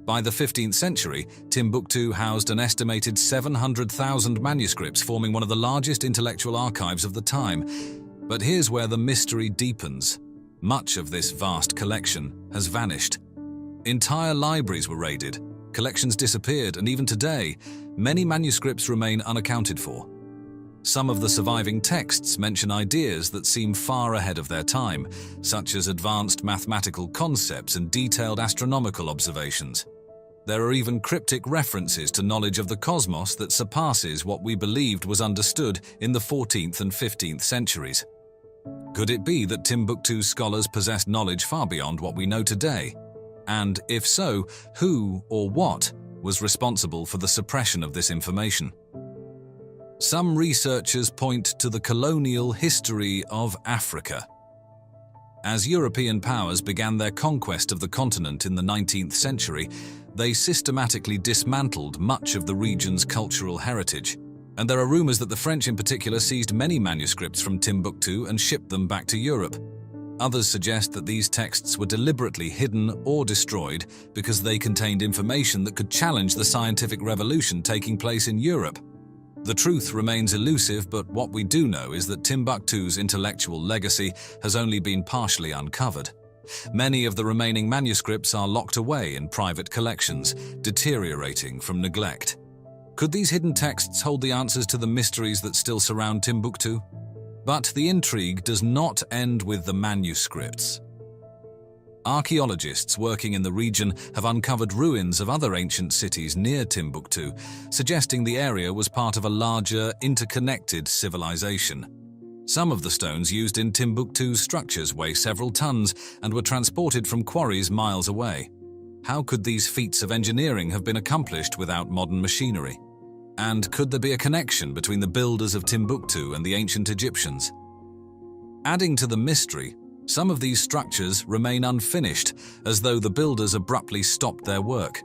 By the 15th century, Timbuktu housed an estimated 700,000 manuscripts, forming one of the largest intellectual archives of the time. But here's where the mystery deepens. Much of this vast collection has vanished. Entire libraries were raided, collections disappeared, and even today, many manuscripts remain unaccounted for. Some of the surviving texts mention ideas that seem far ahead of their time, such as advanced mathematical concepts and detailed astronomical observations. There are even cryptic references to knowledge of the cosmos that surpasses what we believed was understood in the 14th and 15th centuries. Could it be that Timbuktu's scholars possessed knowledge far beyond what we know today? And if so, who or what was responsible for the suppression of this information? Some researchers point to the colonial history of Africa. As European powers began their conquest of the continent in the 19th century, they systematically dismantled much of the region's cultural heritage. And there are rumors that the French in particular seized many manuscripts from Timbuktu and shipped them back to Europe. Others suggest that these texts were deliberately hidden or destroyed because they contained information that could challenge the scientific revolution taking place in Europe. The truth remains elusive, but what we do know is that Timbuktu's intellectual legacy has only been partially uncovered. Many of the remaining manuscripts are locked away in private collections, deteriorating from neglect. Could these hidden texts hold the answers to the mysteries that still surround Timbuktu? But the intrigue does not end with the manuscripts. Archaeologists working in the region have uncovered ruins of other ancient cities near Timbuktu, suggesting the area was part of a larger, interconnected civilization. Some of the stones used in Timbuktu's structures weigh several tons and were transported from quarries miles away. How could these feats of engineering have been accomplished without modern machinery? And could there be a connection between the builders of Timbuktu and the ancient Egyptians? Adding to the mystery, some of these structures remain unfinished, as though the builders abruptly stopped their work.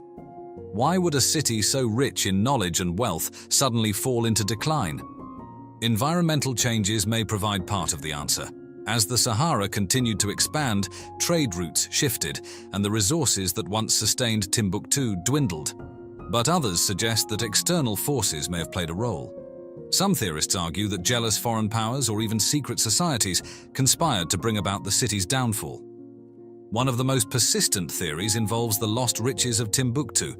Why would a city so rich in knowledge and wealth suddenly fall into decline? Environmental changes may provide part of the answer. As the Sahara continued to expand, trade routes shifted, and the resources that once sustained Timbuktu dwindled. But others suggest that external forces may have played a role. Some theorists argue that jealous foreign powers or even secret societies conspired to bring about the city's downfall. One of the most persistent theories involves the lost riches of Timbuktu.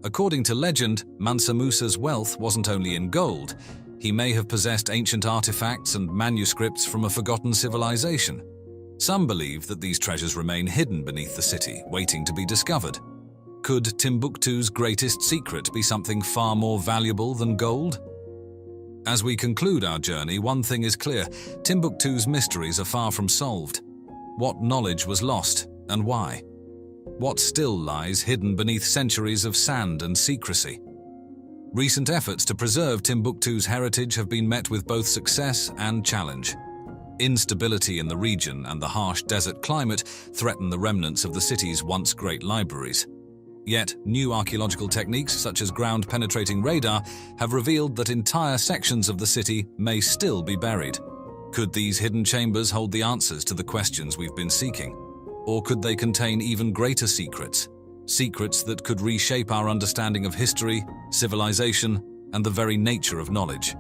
According to legend, Mansa Musa's wealth wasn't only in gold. He may have possessed ancient artifacts and manuscripts from a forgotten civilization. Some believe that these treasures remain hidden beneath the city, waiting to be discovered. Could Timbuktu's greatest secret be something far more valuable than gold? As we conclude our journey, one thing is clear: Timbuktu's mysteries are far from solved. What knowledge was lost, and why? What still lies hidden beneath centuries of sand and secrecy? Recent efforts to preserve Timbuktu's heritage have been met with both success and challenge. Instability in the region and the harsh desert climate threaten the remnants of the city's once great libraries. Yet, new archaeological techniques such as ground-penetrating radar have revealed that entire sections of the city may still be buried. Could these hidden chambers hold the answers to the questions we've been seeking? Or could they contain even greater secrets? Secrets that could reshape our understanding of history, civilization, and the very nature of knowledge.